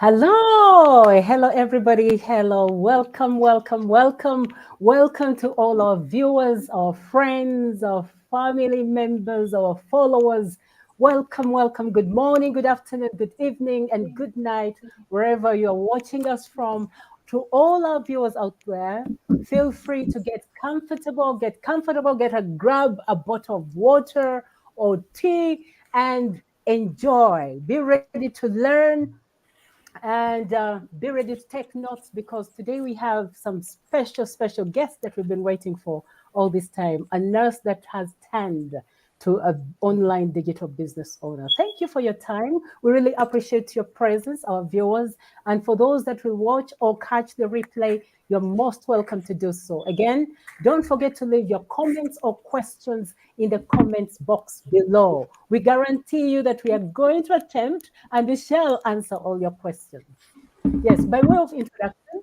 Hello, everybody. Hello, welcome to all our viewers, our friends, our family members, our followers. Welcome. Good morning, good afternoon, good evening, and good night, wherever you're watching us from. To all our viewers out there, feel free to get grab a bottle of water or tea and enjoy. Be ready to learn and be ready to take notes because today we have some special guests that we've been waiting for all this time. A nurse that has turned to an online digital business owner. Thank you for your time. We really appreciate your presence, our viewers. And for those that will watch or catch the replay, you're most welcome to do so. Again, don't forget to leave your comments or questions in the comments box below. We guarantee you that we are going to attempt and we shall answer all your questions. Yes, by way of introduction,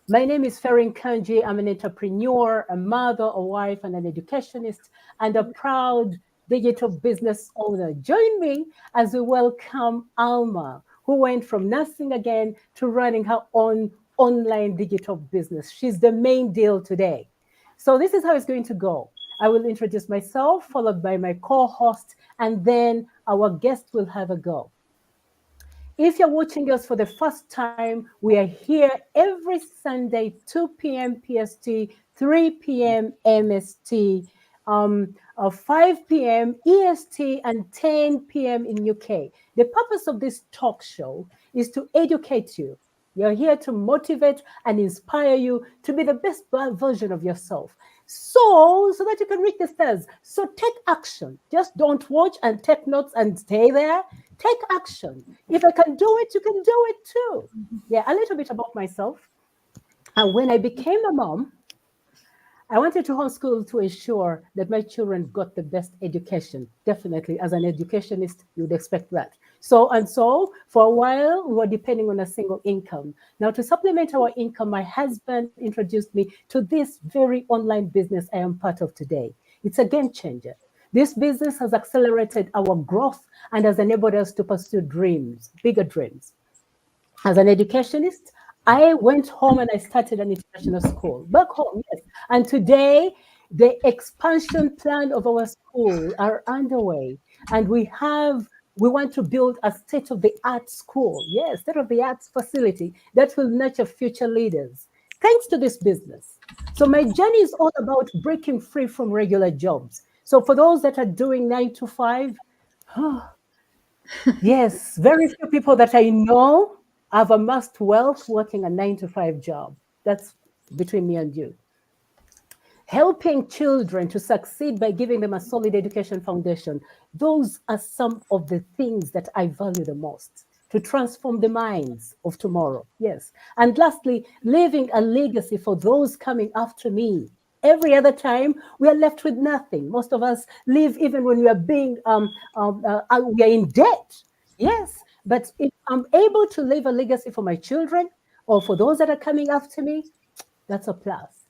my name is Ferin Kanji. I'm an entrepreneur, a mother, a wife, and an educationist, and a proud digital business owner. Join me as we welcome Alma, who went from nursing again to running her own online digital business. She's the main deal today. So this is how it's going to go. I will introduce myself, followed by my co-host, and then our guest will have a go. If you're watching us for the first time, we are here every Sunday, 2 p.m. PST, 3 p.m. MST, 5 p.m. EST, and 10 p.m. in UK. The purpose of this talk show is to educate you. You're here to motivate and inspire you to be the best version of yourself. So that you can reach the stars. So take action. Just don't watch and take notes and stay there. Take action. If I can do it, you can do it too. Yeah, a little bit about myself. And when I became a mom, I wanted to homeschool to ensure that my children got the best education. Definitely, as an educationist, you would expect that. So, for a while, we were depending on a single income. Now, to supplement our income, my husband introduced me to this very online business I am part of today. It's a game changer. This business has accelerated our growth and has enabled us to pursue dreams, bigger dreams. As an educationist, I went home and I started an international school back home, yes. And today, the expansion plan of our school are underway, and we want to build a state-of-the-art school, yes, state-of-the-art facility that will nurture future leaders. Thanks to this business. So my journey is all about breaking free from regular jobs. So for those that are doing 9 to 5, yes, very few people that I know have amassed wealth working a 9 to 5 job. That's between me and you. Helping children to succeed by giving them a solid education foundation. Those are some of the things that I value the most to transform the minds of tomorrow. Yes. And lastly, leaving a legacy for those coming after me. Every other time, we are left with nothing. Most of us live even when we are we are in debt. Yes, but if I'm able to leave a legacy for my children or for those that are coming after me, that's a plus.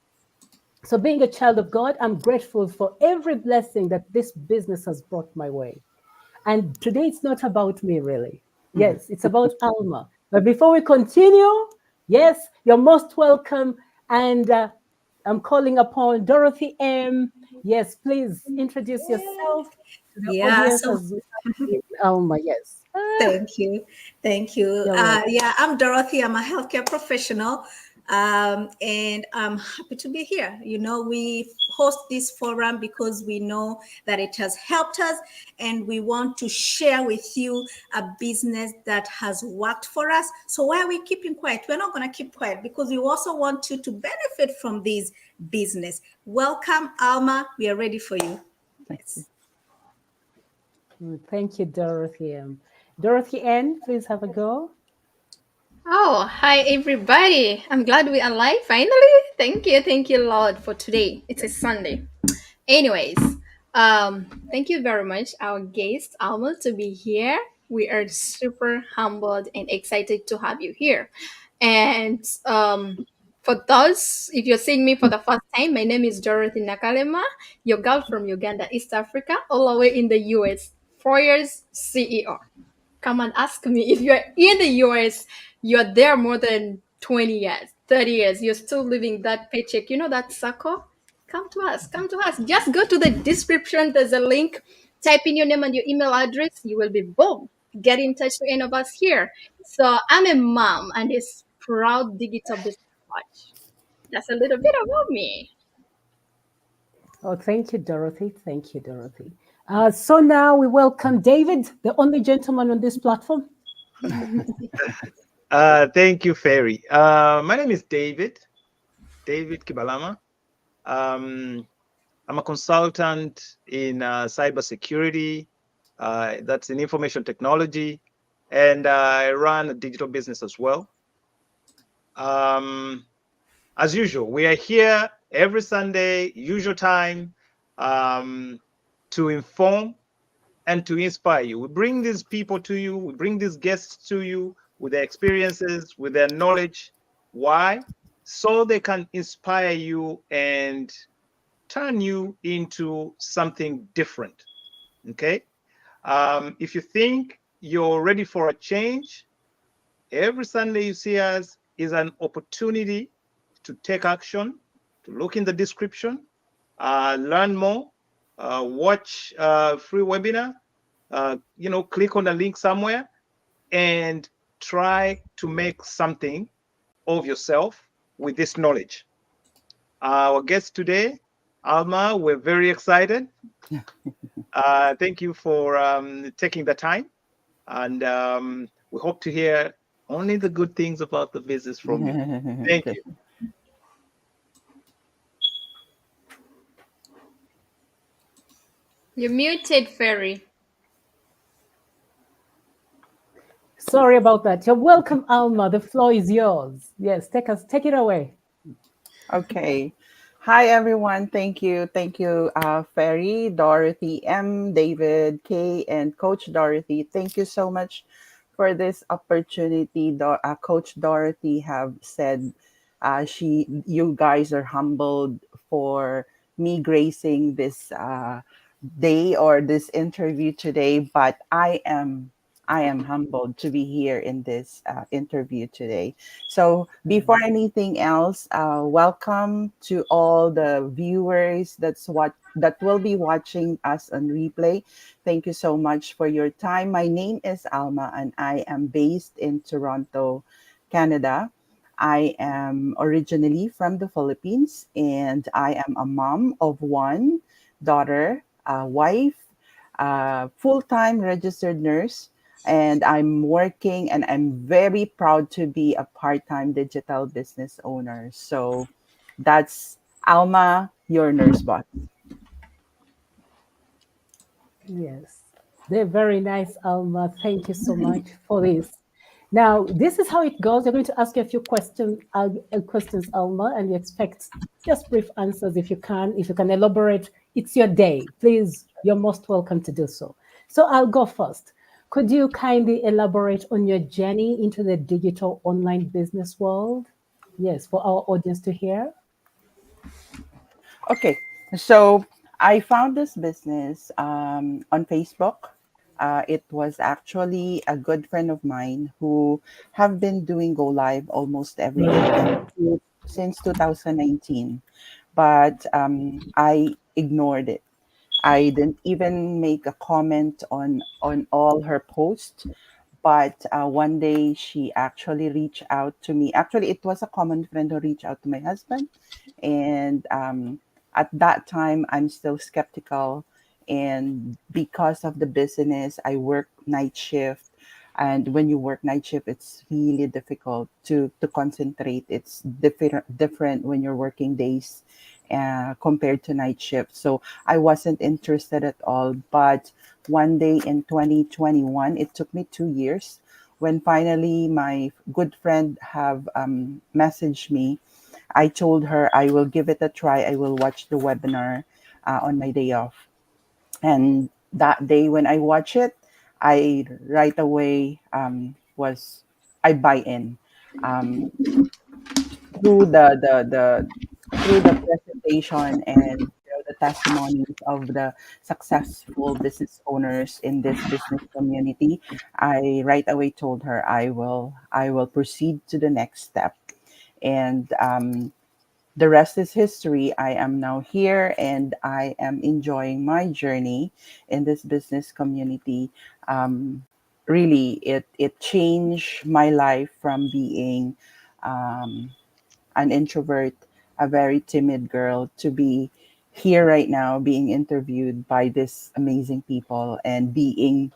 So, being a child of God, I'm grateful for every blessing that this business has brought my way. And today it's not about me, really. Yes, it's about Alma. But before we continue, yes, you're most welcome. And I'm calling upon Dorothy M. Yes, please introduce yourself to the Yeah, audience so as we have with Alma. Yes. thank you. Thank you. You're welcome. Yeah, I'm Dorothy. I'm a healthcare professional, and I'm happy to be here. We host this forum because we know that it has helped us, and we want to share with you a business that has worked for us. So why are we keeping quiet? We're not going to keep quiet because we also want you to benefit from this business. Welcome, Alma. We are ready for you. Thank you. Yes. Thank you, Dorothy M. Dorothy N., please have a go. Oh, hi everybody. I'm glad we are live finally. Thank you, Lord, for today. It's a Sunday. Anyways, thank you very much, our guest, Alma, to be here. We are super humbled and excited to have you here. And for those, if you're seeing me for the first time, my name is Dorothy Nakalema, your girl from Uganda, East Africa, all the way in the US. 4 years CEO. come and ask me. If you're in the US, you're there more than 20 years, 30 years, you're still living that paycheck. You know that circle? Come to us. Come to us. Just go to the description. There's a link. Type in your name and your email address. You will be boom. Get in touch with any of us here. So I'm a mom and a proud digital business coach. That's a little bit about me. Oh, thank you, Dorothy. Thank you, Dorothy. So now we welcome David, the only gentleman on this platform. Thank you, Ferry. My name is David Kibalama. Um, I'm a consultant in cybersecurity, that's in information technology, and I run a digital business as well. As usual, we are here every Sunday, usual time, to inform and to inspire you. We bring these people to you, we bring these guests to you with their experiences, with their knowledge. Why? So they can inspire you and turn you into something different. Okay? If you think you're ready for a change, every Sunday you see us is an opportunity to take action, to look in the description, learn more, watch free webinar, click on a link somewhere and try to make something of yourself with this knowledge. Our guest today, Alma, we're very excited. Thank you for taking the time. And we hope to hear only the good things about the business from you. Thank you. You're muted, Ferry. Sorry about that. You're welcome, Alma. The floor is yours. Yes, take it away. Okay. Hi, everyone. Thank you. Thank you, Ferry, Dorothy M, David K, and Coach Dorothy. Thank you so much for this opportunity. Coach Dorothy have said you guys are humbled for me gracing this day or this interview today, but I am humbled to be here in this interview today. So before anything else, welcome to all the viewers that will be watching us on replay. Thank you so much for your time. My name is Alma and I am based in Toronto, Canada. I am originally from the Philippines and I am a mom of one daughter, a wife, a full-time registered nurse, and I'm working and I'm very proud to be a part-time digital business owner. So that's Alma, your nurse boss. Yes, they're very nice, Alma. Thank you so much for this. Now, this is how it goes. You're going to ask you a few questions, Alma, and you expect just brief answers if you can. If you can elaborate, it's your day. Please, you're most welcome to do so. So I'll go first. Could you kindly elaborate on your journey into the digital online business world? Yes, for our audience to hear. Okay, so I found this business on Facebook. It was actually a good friend of mine who have been doing Go Live almost every day since 2019, but I ignored it. I didn't even make a comment on all her posts. But one day she actually reached out to me. Actually, it was a common friend who reached out to my husband, and at that time I'm still skeptical. And because of the business, I work night shift. And when you work night shift, it's really difficult to concentrate. It's different when you're working days compared to night shift. So I wasn't interested at all. But one day in 2021, it took me 2 years when finally my good friend have messaged me. I told her I will give it a try. I will watch the webinar on my day off. And that day when I watch it, I right away was I buy in um, through the presentation and the testimonies of the successful business owners in this business community, I right away told her I will proceed to the next step. And the rest is history. I am now here and I am enjoying my journey in this business community. Really, it changed my life from being um, an introvert, a very timid girl, to be here right now, being interviewed by this amazing people and being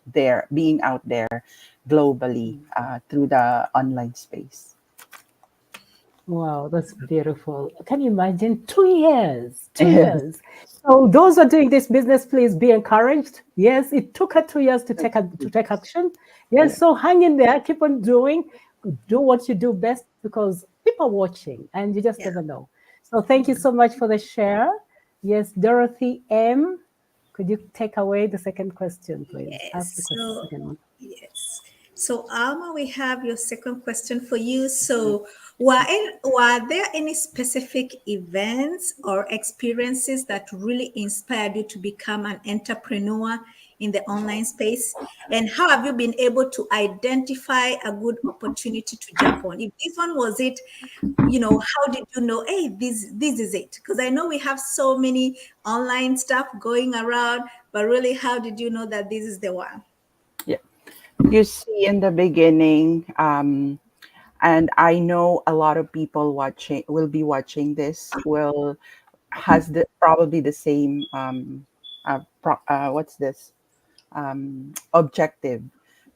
out there globally through the online space. Wow, that's beautiful. Can you imagine 2 years? Two Yes. years. So those who are doing this business, please be encouraged. Yes, it took her 2 years to take action. Yes, Yeah. so hang in there, keep on doing, do what you do best because people are watching and you just Yeah. never know. So thank you so much for the share. Yes, Dorothy M. Could you take away the second question, please? Ask the Yes. question, second one. Yes. So, Alma, we have your second question for you. So, were there any specific events or experiences that really inspired you to become an entrepreneur in the online space? And how have you been able to identify a good opportunity to jump on? If this one was it, how did you know, hey, this is it? Because I know we have so many online stuff going around, but really, how did you know that this is the one? Yeah. You see, in the beginning, and I know a lot of people watching will be watching this will has the probably the same what's this objective.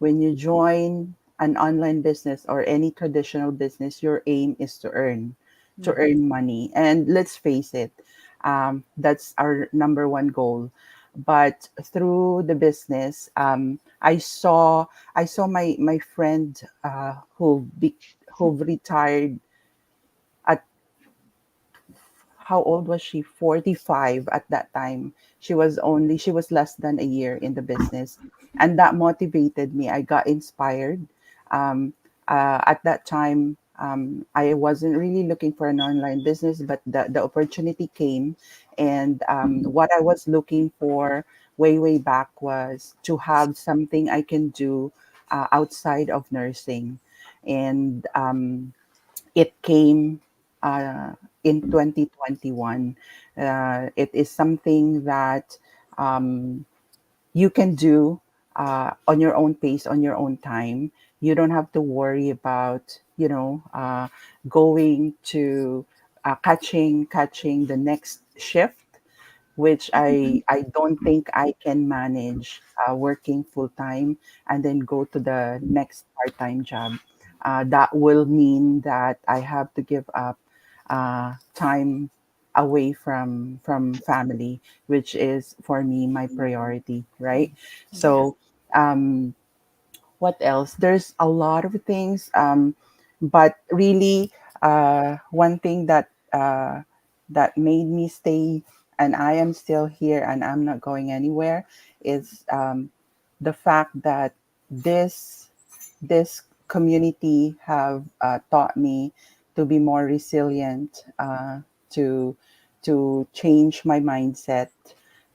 When you join an online business or any traditional business, your aim is to earn money. And let's face it, that's our number one goal. But through the business, I saw my friend who retired at, how old was she? 45 at that time. She was less than a year in the business. And that motivated me. I got inspired. Um, at that time, I wasn't really looking for an online business, but the opportunity came. And what I was looking for way back was to have something I can do outside of nursing. And it came uh, in 2021. It is something that um, you can do on your own pace, on your own time. You don't have to worry about, going to catching the next shift, which I don't think I can manage working full time and then go to the next part time job. That will mean that I have to give up time away from family, which is for me my priority, right? Yeah. So what else? There's a lot of things, but really, one thing that made me stay, and I am still here, and I'm not going anywhere, is the fact that this this community have taught me to be more resilient, to change my mindset,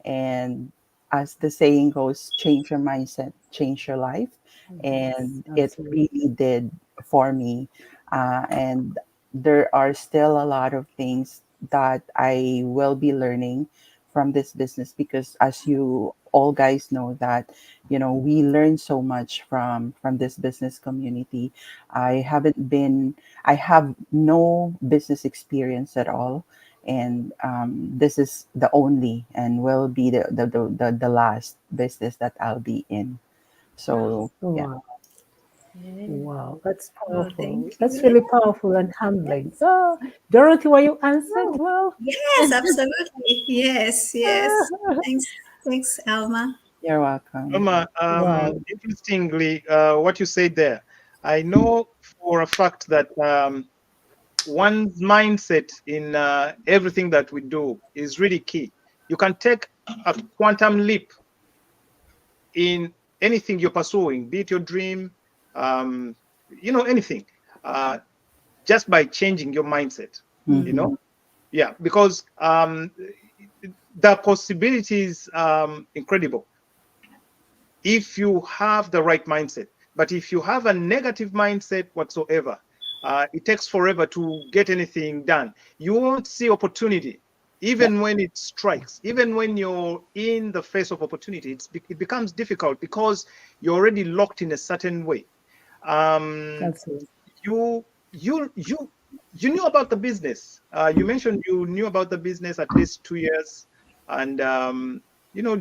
and as the saying goes, change your mindset, change your life. Yes, And it absolutely. really did for me. And there are still a lot of things that I will be learning from this business, because as you all guys know that we learn so much from this business community. I have no business experience at all, and this is the only and will be the last business that I'll be in. So yeah. Wow. Yeah. Wow, that's Oh, powerful. thank That's you. really powerful and humbling. So, Dorothy, were you answered Oh, well? Yes, absolutely. Yes, yes. Thanks, Alma. you're welcome. Oma, Wow. interestingly, what you said there, I know for a fact that one's mindset in everything that we do is really key. You can take a quantum leap in anything you're pursuing, be it your dream, anything, uh, just by changing your mindset. You Hmm. know, yeah, because the possibilities incredible if you have the right mindset. But if you have a negative mindset whatsoever, it takes forever to get anything done. You won't see opportunity, even when it strikes, even when you're in the face of opportunity. It becomes difficult because you're already locked in a certain way. That's it. You you you you knew about the business. You mentioned you knew about the business at least 2 years, and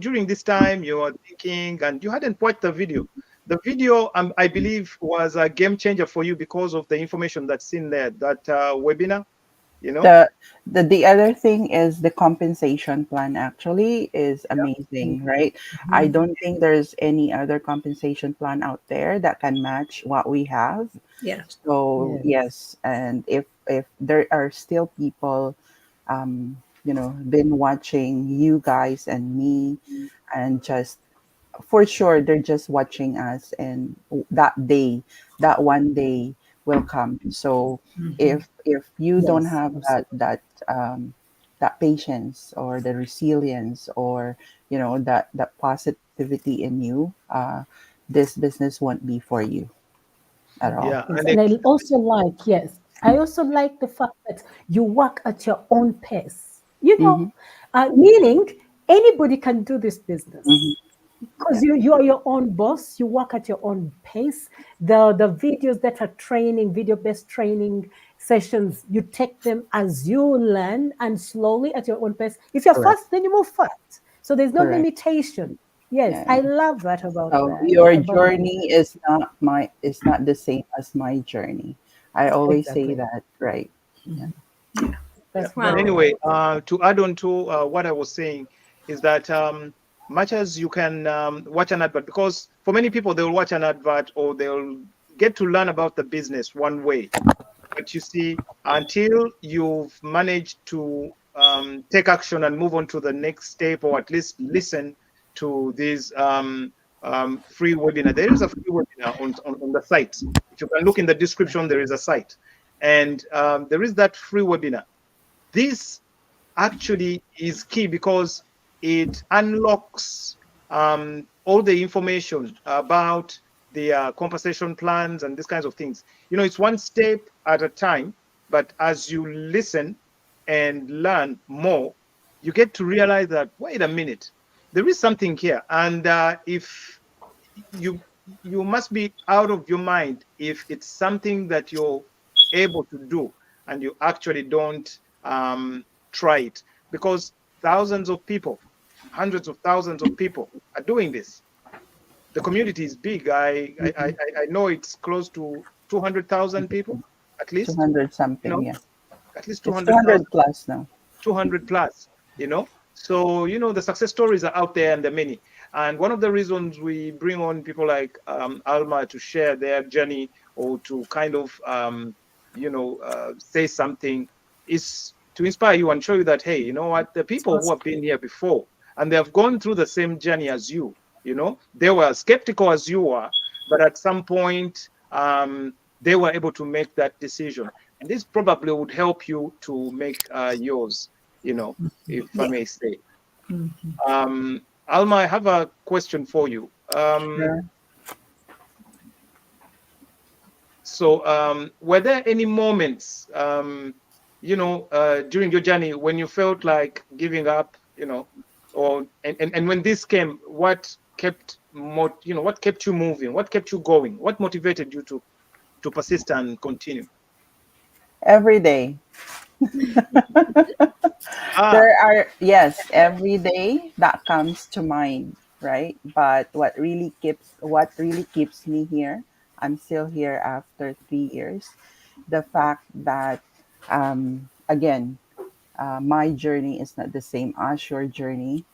during this time you were thinking, and you hadn't watched the video. The video, I believe, was a game changer for you because of the information that's in there. That webinar, you know. The other thing is the compensation plan actually is amazing, right? I Mhm. don't think there's any other compensation plan out there that can match what we have. Yeah. So Yes. yes, and if there are still people, been watching you guys and me, and just for sure they're just watching us, and that day, that one day will come. So Mhm. if you don't Yes, have absolutely. that patience or the resilience, or that positivity in you, this business won't be for you at all. Yeah, Yes, and and I also like, yes, I also like the fact that you work at your own pace. Mm-hmm. Meaning anybody can do this business Mm-hmm. because Yeah, you are your own boss. You work at your own pace. The videos that are training, video based training sessions, you take them as you learn and slowly at your own pace. If you're correct, fast, then you move fast. So there's no correct. limitation. Yes, Yeah. I love that about So that your about the journey business. is not the same as my journey. I always say Exactly. that, right? Yeah. Mhm. Yeah. Yeah, That's but very Wow. anyway, right. to add on to what I was saying is that much as you can watch an advert, because for many people they'll watch an advert or they'll get to learn about the business one way. But you see, until you've managed to take action and move on to the next step, or at least listen to these free webinar, there is a free webinar on the site. If you can look in the description, there is a site, and there is that free webinar. This actually is key because it unlocks all the information about the compensation plans and these kinds of things. It's one step at a time, but as you listen and learn more, you get to realize that, wait a minute, there is something here. And if you you must be out of your mind if it's something that you're able to do and you actually don't try it, because thousands of people, hundreds of thousands of people are doing this. The community is big. I know it's close to 200,000 people, at least. 200 You something, know, yeah. at least It's 200,000. 200 plus now. 200 plus, so the success stories are out there and they're many. And one of the reasons we bring on people like Alma to share their journey, or to kind of say something, is to inspire you and show you that, hey, you know what, the It's people who have been possible. here before and they have gone through the same journey as you, they were skeptical as you are, but at some point they were able to make that decision, and this probably would help you to make yours, if I Yeah. may say. Mhm. Alma, I have a question for you. Sure. So, were there any moments, during your journey when you felt like giving up, or and when this came, what what kept you moving, what kept you going, what motivated you to persist and continue? Every day. Ah, There are, yes, every day that comes to mind, right? But what really keeps me here, I'm still here after 3 years. The fact that, again, my journey is not the same as your journey.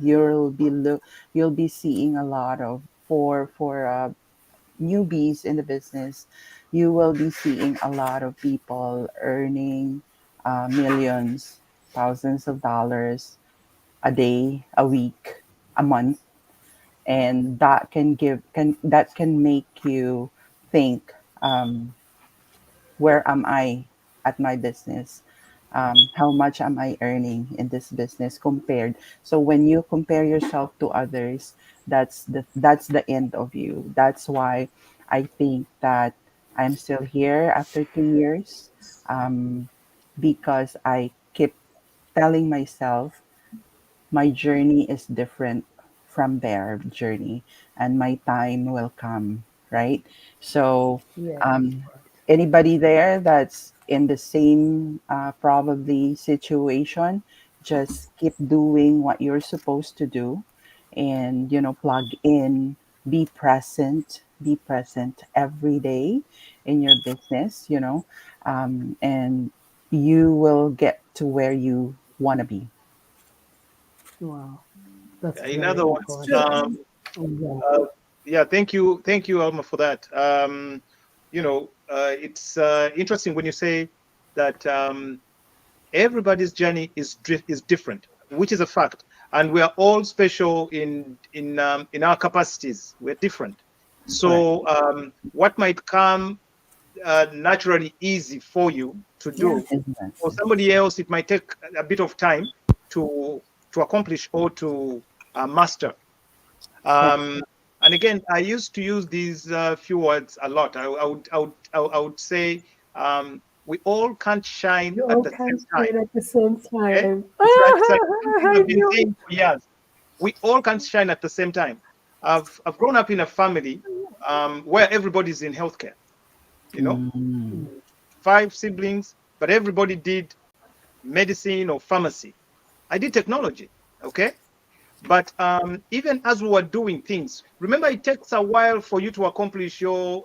You'll be seeing a lot of, for newbies in the business. You will be seeing a lot of people earning millions, thousands of dollars a day, a week, a month, and that can make you think, where am I at my business? how much am I earning in this business compared. So when you compare yourself to others, that's the end of you. That's why I think that I'm still here after 2 years, um, because I keep telling myself my journey is different from their journey, and my time will come, right? So Yeah, um, anybody there that's in the same probably situation, just keep doing what you're supposed to do, and plug in, be present every day in your business, and you will get to where you want to be. wow, that's In very other It's words, true. important. Yeah, yeah, thank you, Alma, for that. It's interesting when you say that everybody's journey is different, which is a fact, and we are all special in our capacities. We're different. Correct. So what might come naturally easy for you to yeah, do, for Exactly. somebody else, it might take a bit of time to accomplish or to master. Correct. Um, and again, I used to use these few words a lot. I would say we all can't shine you at all the can same time. shine at the same Okay, time. it's like something I I've been knew saying it. for years. We all can't shine at the same time. I've grown up in a family where everybody's in healthcare. You know, Mm. five siblings, but everybody did medicine or pharmacy. I did technology. Okay, but even as we were doing things, remember it takes a while for you to accomplish your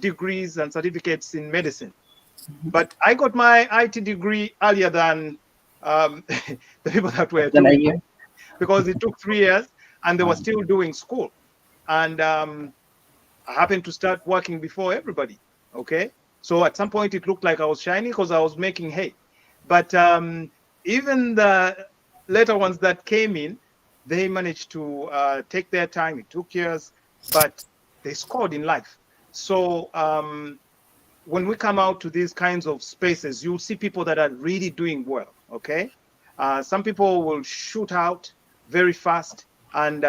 degrees and certificates in medicine. But I got my IT degree earlier than the people that were Then a doing it, year. because it took 3 years and they were Wow. still doing school. And I happened to start working before everybody. Okay. So at some point it looked like I was shining because I was making hay. But even the later ones that came in, they managed to take their time. It took years, but they scored in life. So when we come out to these kinds of spaces, you'll see people that are really doing well. Okay. Some people will shoot out very fast, and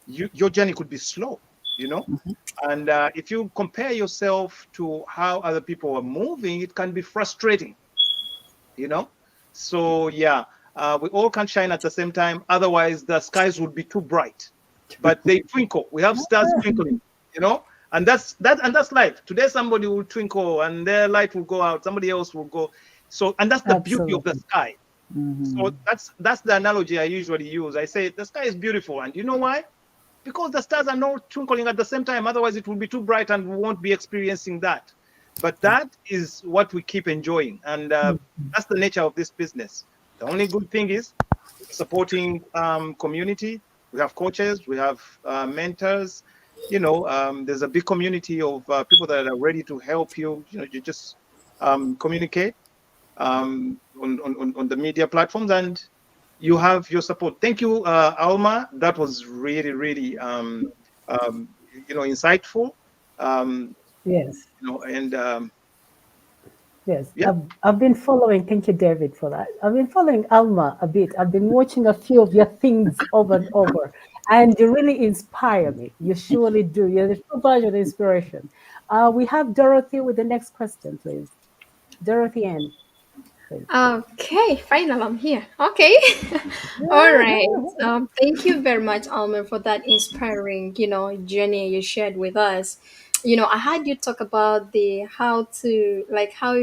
your journey could be slow, you know. Mhm. And if you compare yourself to how other people are moving, it can be frustrating, you know. So yeah, we all can't shine at the same time. Otherwise, the skies would be too bright. But they twinkle. We have stars twinkling, you know. And that's life. Today, somebody will twinkle, and their light will go out. Somebody else will go. So, and that's the beauty of the Absolutely. sky. So Mhm. that's the analogy I usually use. I say the sky is beautiful, and you know why? Because the stars are not twinkling at the same time. Otherwise, it will be too bright and we won't be experiencing that. But that is what we keep enjoying. And Mm. that's the nature of this business. The only good thing is supporting community. We have coaches, we have mentors. There's a big community of people that are ready to help you. You just communicate on the media platforms, and you have your support. Thank you, Alma. That was really, really, um, insightful. Um, Yes. and Yes, yeah, I've been following. Thank you, David, for that. I've been following Alma a bit. I've been watching a few of your things over and over, and you really inspire me. You surely do. You're the true version of inspiration. We have Dorothy with the next question, please. Dorothy Ann, please. Okay, final, I'm here. Okay. All right. Thank you very much, Almer, for that inspiring, journey you shared with us. I had you talk about the how to like how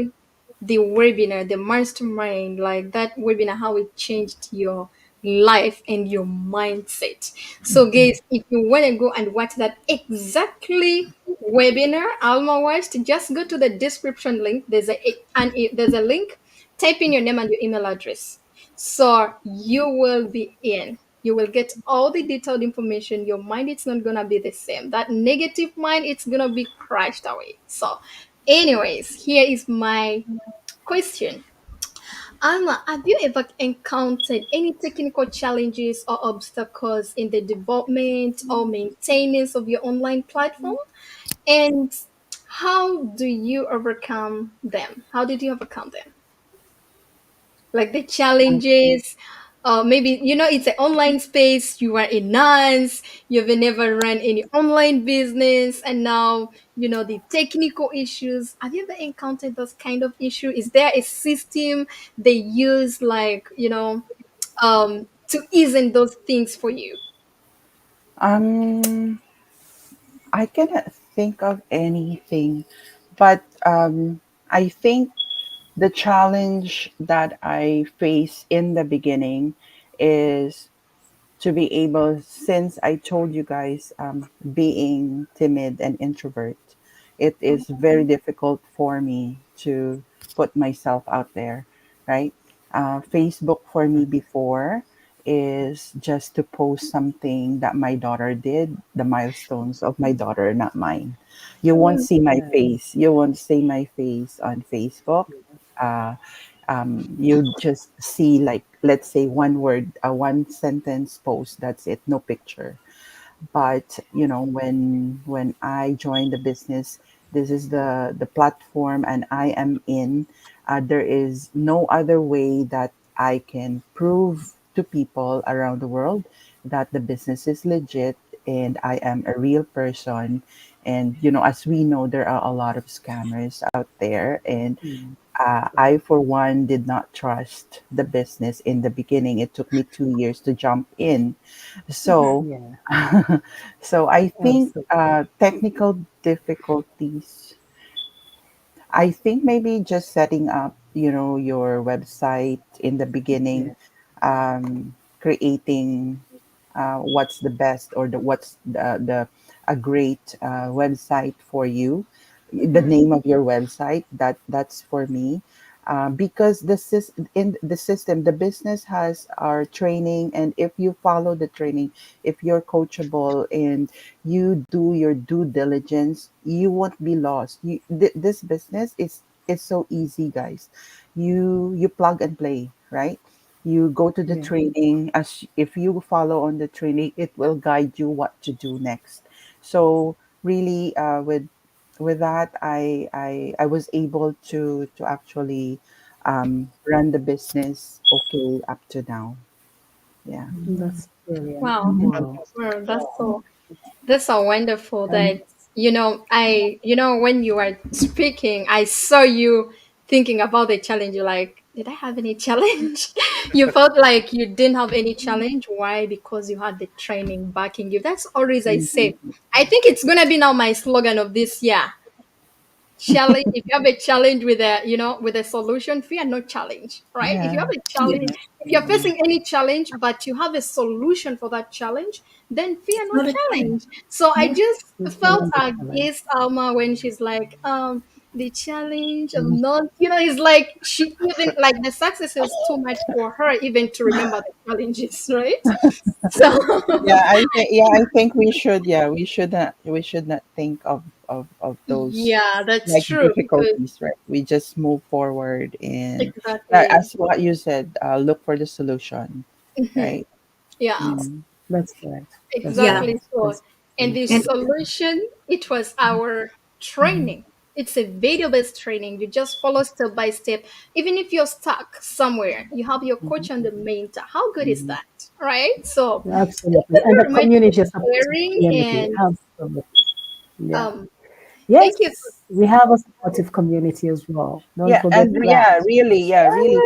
the webinar, the mastermind, like that webinar, how it changed your life and your mindset. So, guys, if you want to go and watch that exactly webinar Alma watched, just go to the description link. There's a link. Type in your name and your email address. So you will be in. You will get all the detailed information. Your mind, it's not gonna be the same. That negative mind, it's gonna be crashed away. So, anyways, here is my question. Alma, have you ever encountered any technical challenges or obstacles in the development or maintenance of your online platform? And how do you overcome them? How did you overcome them? like the challenges. Maybe it's an online space. You are a nurse. You've never run any online business, and now the technical issues. Have you ever encountered those kind of issue? Is there a system they use, like to ease in those things for you? Um, I cannot think of anything, but I think the challenge that I face in the beginning is to be able, since I told you guys, being timid and introvert, it is very difficult for me to put myself out there, right? Facebook for me before is just to post something that my daughter did, the milestones of my daughter, not mine. You won't see my Yeah. face. You won't see my face on Facebook. Uh, you just see, like, let's say one word, a one sentence post, that's it, no picture. But when I joined the business, this is the platform and I am in. There is no other way that I can prove to people around the world that the business is legit and I am a real person. And as we know, there are a lot of scammers out there, and Mm. I, for one, did not trust the business in the beginning. It took me 2 years to jump in. So, Yeah, so I think absolutely. technical difficulties. I think maybe just setting up, your website in the beginning, Yeah, creating what's the best, or what's the a great website for you, the Mhm. name of your website. That's for me, because in the system, the business has our training, and if you follow the training, if you're coachable and you do your due diligence, you won't be lost. This business is so easy, guys. You plug and play, right? You go to the yeah, training. As if you follow on the training, it will guide you what to do next. So really, with that, I was able to actually run the business okay up to now. Yeah. that's brilliant. Wow. Mhm. Fantastic. Wow, that's so wonderful Um, that when you are speaking, I saw you thinking about the challenge. You're like, did I have any challenge? You felt like you didn't have any challenge. Why? Because you had the training backing you. That's always I say. Mhm. I think it's gonna be now my slogan of this year. Challenge. If you have a challenge with a solution, fear no challenge, right? If you have Yeah. a Yeah. challenge, if you're facing any challenge but you have a solution for that challenge, then fear It's no not a challenge. challenge. So I Yeah. just it's felt another challenge. against Alma when she's like, the challenge of not, it's like she even like the success is too much for her even to remember the challenges, right? So I think we should not think of those yeah, that's like true because difficulties, right? We just move forward, and exactly. as what you said, look for the solution, Mhm. right? Yeah. Mm. That's correct. That's Yeah. Exactly correct. so. That's And the And solution, it was our training. It's a video-based training. You just follow step by step. Even if you're stuck somewhere, you have your coach and the mentor. How good is Mhm. that? Right? So thank absolutely. you And the very much community, for a supportive sharing community. and Absolutely. Yeah. um thank you. Yes, we have a supportive community as well. Don't Yeah, forget and that. yeah, really.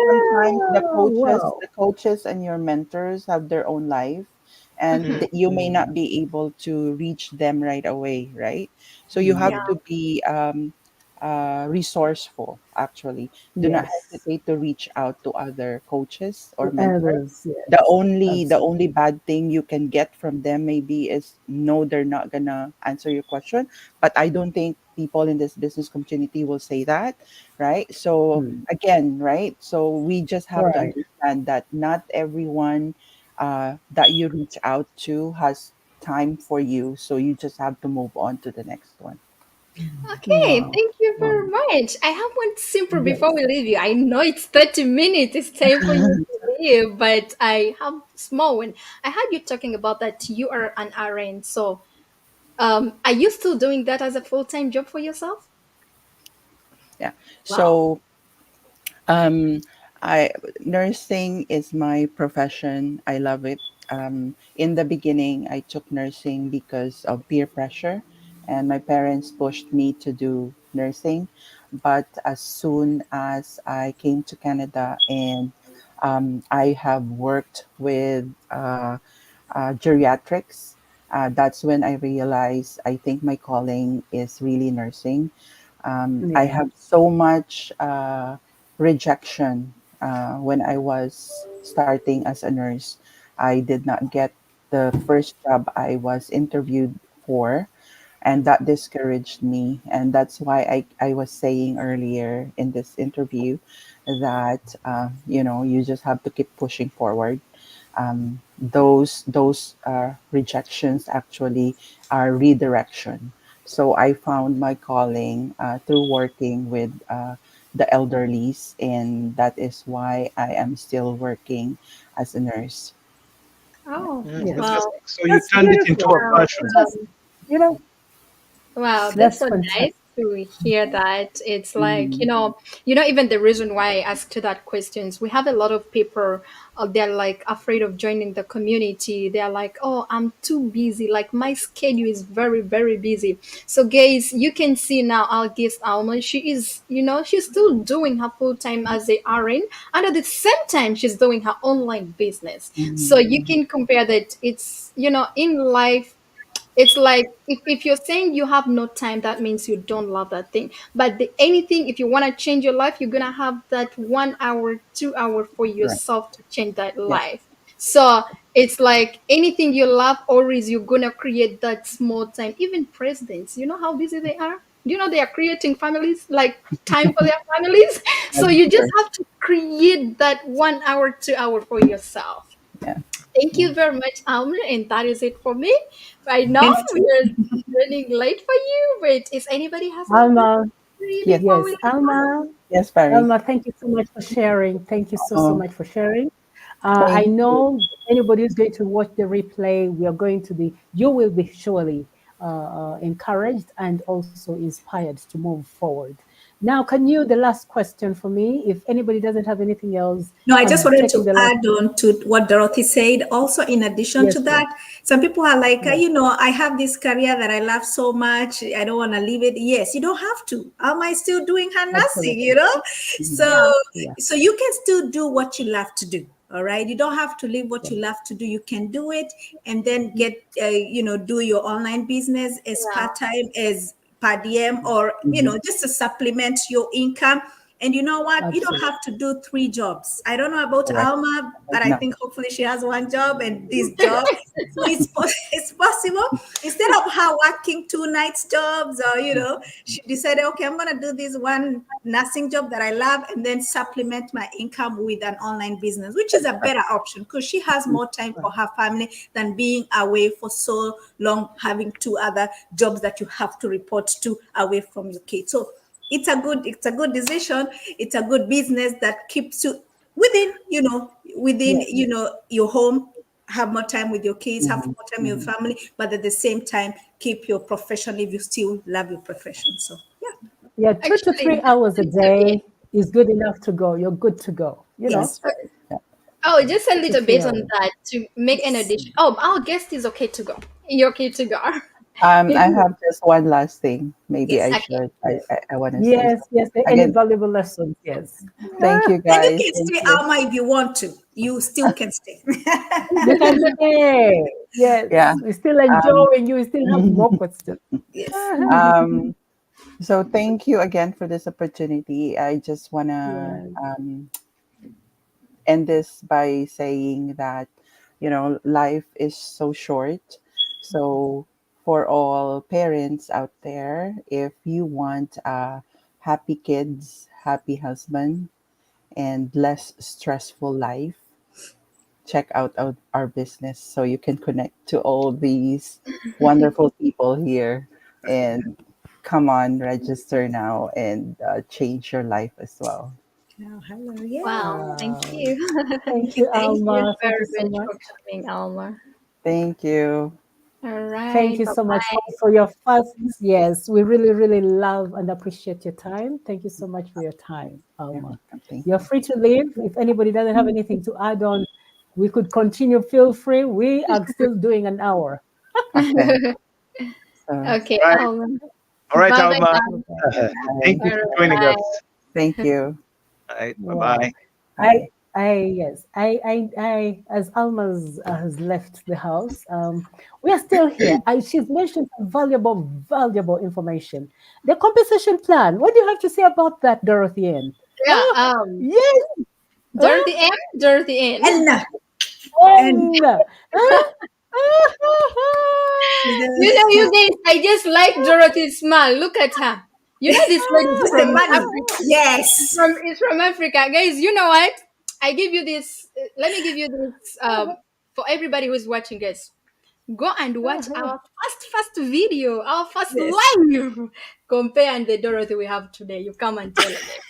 Sometimes the Oh, coaches, wow. the coaches and your mentors have their own life, and Mhm. you may not be able to reach them right away, right? So you have Yeah. Mm. to be resourceful. Actually, do not Yes. hesitate to reach out to other coaches or To mentors. others, The yes. only the Absolutely. only bad thing you can get from them maybe is, no, they're not gonna answer your question. But I don't think people in this business community will say that, right? So Mm. again, right? So we just have to Right. understand that not everyone that you reach out to has time for you. So you just have to move on to the next one. Okay, Wow. thank you Wow. very much. I have one simple before Yes. we leave you. I know it's 30 minutes, it's time for you to leave, but I have small one. I heard you talking about that you are an RN. So, are you still doing that as a full-time job for yourself? Yeah. Wow. So um I nursing is my profession. I love it. In the beginning, I took nursing because of peer pressure, and my parents pushed me to do nursing. But as soon as I came to Canada and I have worked with geriatrics, that's when I realized I think my calling is really nursing. I Yeah. have so much rejection when I was starting as a nurse. I did not get the first job I was interviewed for, and that discouraged me. And that's why I was saying earlier in this interview that you just have to keep pushing forward. Those rejections actually are redirection. So I found my calling through working with the elderlies, and that is why I am still working as a nurse. Oh, Yes. well, Fantastic. So you That's turned it into a beautiful. wow. passion. Just, you know, Wow, that's that's so nice fantastic. to hear that. It's like, Mhm. even the reason why I asked you that questions, we have a lot of people, they're like afraid of joining the community. They're like, oh, I'm too busy. Like my schedule is very, very busy. So guys, you can see now our guest Alma, she is, she's still doing her full time as a RN. And at the same time, she's doing her online business. So Mhm. you can compare that. It's, in life, it's like if you're saying you have no time, that means you don't love that thing. But anything, if you want to change your life, you're gonna have that 1 hour, 2 hour for Right. yourself to change that Yeah. life. So it's like anything you love, always you're gonna create that small time. Even presidents, you know how busy they are. Do you know they are creating families, like time for their families? So That's you just true. have to create that 1 hour, 2 hour for yourself. Yeah. Thank Yeah. you very much, Alma, and that is it for me. Right now, Thank we you. are running late for you, but is anybody has any question Alma, Yes. before we yes, let go? Alma, Yes, Barry. Alma, thank you so much for sharing. Thank you so Oh, much for sharing. I thank you. know anybody who's going to watch the replay, we are going to be, you will be surely encouraged and also inspired to move forward. Now, can you, the last question for me, if anybody doesn't have anything else, No, I just I'm wanted taking to the last, add on to what Dorothy said. Also, in addition yes, to yes, that, some people are like, yes, I have this career that I love so much. I don't want to leave it. Yes, you don't have to. Am I still doing her nursing? absolutely. So, Mhm. Yeah. Yeah, so you can still do what you love to do. All right. You don't have to leave what yeah, you love to do. You can do it and then get, do your online business as Yeah. part time, as per diem, or, Mhm. just to supplement your income. And you know what? You don't absolutely. have to do three jobs. I don't know about Correct. Alma, but I No. think hopefully she has one job and this job. So it's possible. Instead of her working two nights jobs, or she decided, okay, I'm gonna do this one nursing job that I love and then supplement my income with an online business, which is a better option because she has more time for her family than being away for so long, having two other jobs that you have to report to away from your kids. So it's a good decision. It's a good business that keeps you within within Yes, your home, have more time with your kids, have Mhm. more time with your Mhm. family, but at the same time keep your profession if you still love your profession. So yeah. yeah, 2 to 3 hours a It's okay. day is good enough to go. You're good to go, you know, Yes. That's right. Yeah. Oh, just a two to little three bit on hours. that to make an Yes. addition. Oh, our guest is okay to go. You're okay to go. I have just one last thing. Maybe I Yes. Okay. should. I want to say Yes, something. yes, any Again, valuable lessons, yes. thank you And you guys. can Thank stay, you. Alma, if you want to. You still can stay. You can stay. Yeah. Yes, we're still Um, enjoying you. We still have more questions. Yes. um, so thank you again for this opportunity. I just wanna Yeah, end this by saying that life is so short. So for all parents out there, if you want happy kids, happy husband, and less stressful life, check out our business so you can connect to all these wonderful people here, and come on, register now and change your life as well. Oh, hello. Yeah. Wow. Thank wow. you. Thank you, Thank Thank you. you Alma. Thank very you so much much. for coming, Alma. Thank you. All Thank right. you Bye so much bye. for your first. Yes, we really, really love and appreciate your time. Thank you so much for your time, You're Alma. welcome. Thank You're you. free to leave. If anybody doesn't have anything to add on, we could continue. Feel free. We are still doing an hour. Okay. So, Okay. Right. All right, Bye bye, Alma. guys. Thank bye. you All for right. joining Bye. us. Thank you. All right. Bye Wow. bye. I, yes, as Alma's has left the house, we are still here. She's mentioned some valuable information. The compensation plan. What do you have to say about that, Dorothy Ann? Yeah. Oh, yes. Dirty M. Dirty N. And and And, You know, the, you guys, I just like Dorothy's smile. Look at her. You know this lady is with the from money. Africa. Yes. It's from Africa, guys. You know what? I give you this. Let me give you this. For everybody who's watching us, go and watch our first video, our first Yes. live. Compare and the Dorothy we have today. You come and tell again.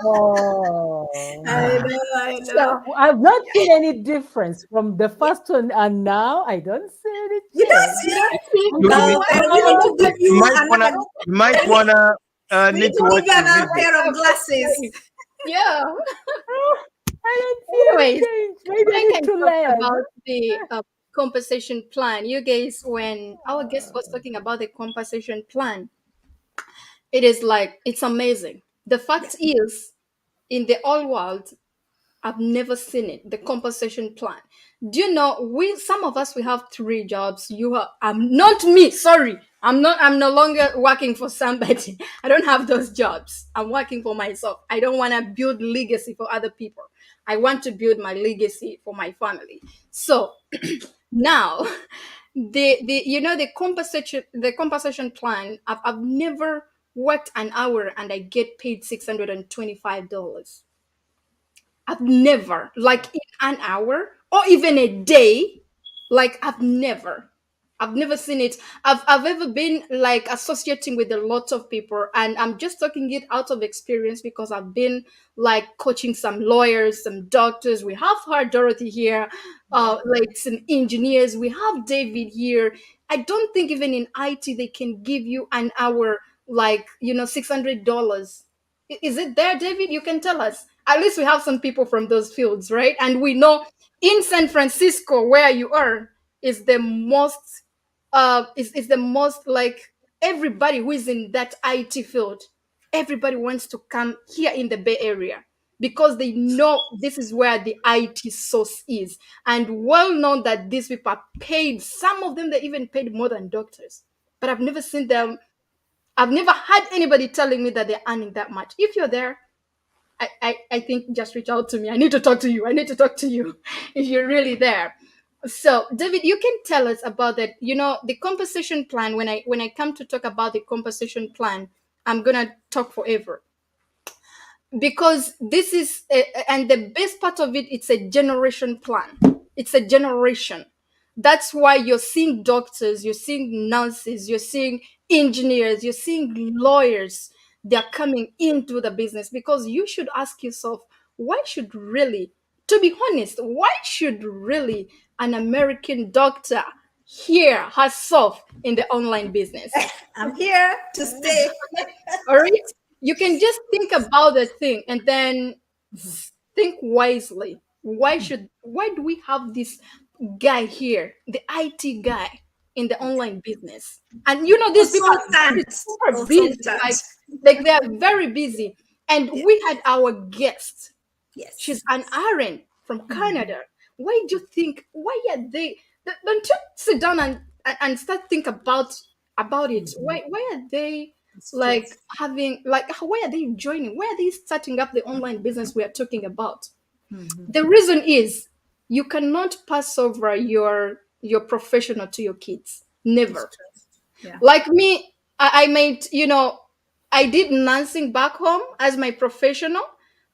oh. I know, I So know. I've not seen any difference from the first one and now. I don't see any You don't change. see that? see, You, No, and we need to give you you might wanna another. We need need to to watch give you the another video. pair of glasses. yeah. I don't see any Anyways, change. Maybe I I need can to talk learn. about the compensation plan. You guys, when our guest was talking about the compensation plan, it is like it's amazing. The fact is, in the whole world, I've never seen it. The compensation plan. Do you know we some of us we have three jobs. You are I'm not me, sorry. I'm no longer working for somebody. I don't have those jobs. I'm working for myself. I don't want to build legacy for other people. I want to build my legacy for my family. So now the you know the compensation plan, I've never worked an hour and I get paid $625. I've never, like in an hour or even a day, like I've never seen it. I've ever been like associating with a lot of people, and I'm just talking it out of experience because I've been like coaching some lawyers, some doctors. We have her Dorothy here, like some engineers. We have David here. I don't think even in IT they can give you an hour like $600. Is it there, David? You can tell us. At least we have some people from those fields, right? And we know in San Francisco, where you are, is the most is the most like everybody who is in that IT field, everybody wants to come here in the Bay Area because they know this is where the IT source is. And well known that these people are paid, some of them they even paid more than doctors. But I've never seen them, I've never had anybody telling me that they're earning that much. If you're there, I think just reach out to me. I need to talk to you. I need to talk to you if you're really there. So, David, you can tell us about that. You know, the compensation plan. When I come to talk about the compensation plan, I'm gonna talk forever because this is and the best part of it, it's a generation plan. It's a generation. That's why you're seeing doctors, you're seeing nurses, you're seeing engineers, you're seeing lawyers. They're coming into the business because you should ask yourself, why should really, to be honest, why should really an American doctor hear herself in the online business? I'm here to stay. All right, you can just think about the thing and then think wisely. Why do we have this guy here, the IT guy in the online business? And these people are very Consultant. super busy, Consultant. like they are very busy. And Yeah. we had our guest. She's Yes. an Aaron from Canada. Why do you think? Why are they? Don't you sit down and start think about it? Why are they like Yes. having like? Why are they joining? Why are they starting up the online business we are talking about? Mhm. The reason is you cannot pass over your professional to your kids. It's Never. true. Yeah. Like me, I made, I did nursing back home as my professional,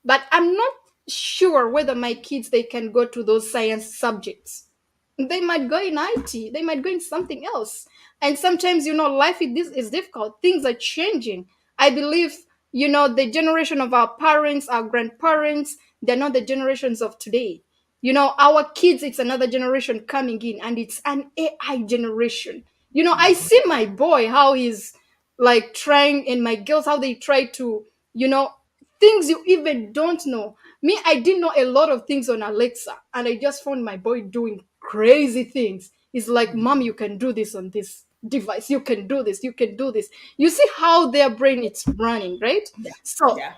but I'm not sure whether my kids they can go to those science subjects. They might go in IT, they might go in something else. And sometimes, life is difficult. Things are changing. I believe, the generation of our parents, our grandparents, they're not the generations of today. Our kids, it's another generation coming in, and it's an AI generation. I see my boy how he's like trying, and my girls how they try to, you know, things you even don't know. Me, I didn't know a lot of things on Alexa, and I just found my boy doing crazy things. He's like, Mom, you can do this on this device. You can do this. You can do this. You see how their brain is running, right? So, Yeah.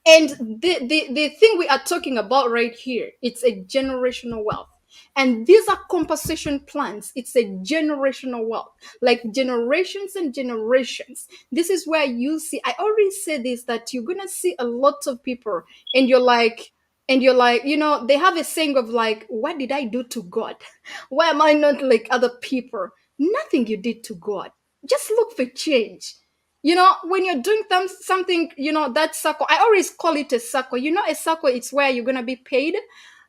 and the thing we are talking about right here, it's a generational wealth. And these are compensation plans. It's a generational wealth, like generations and generations. This is where you see, I already said this, that you're going to see a lot of people, and you're like, they have a saying of like, what did I do to God? Why am I not like other people? Nothing you did to God. Just look for change. When you're doing something, that circle, I always call it a circle. A circle, it's where you're going to be paid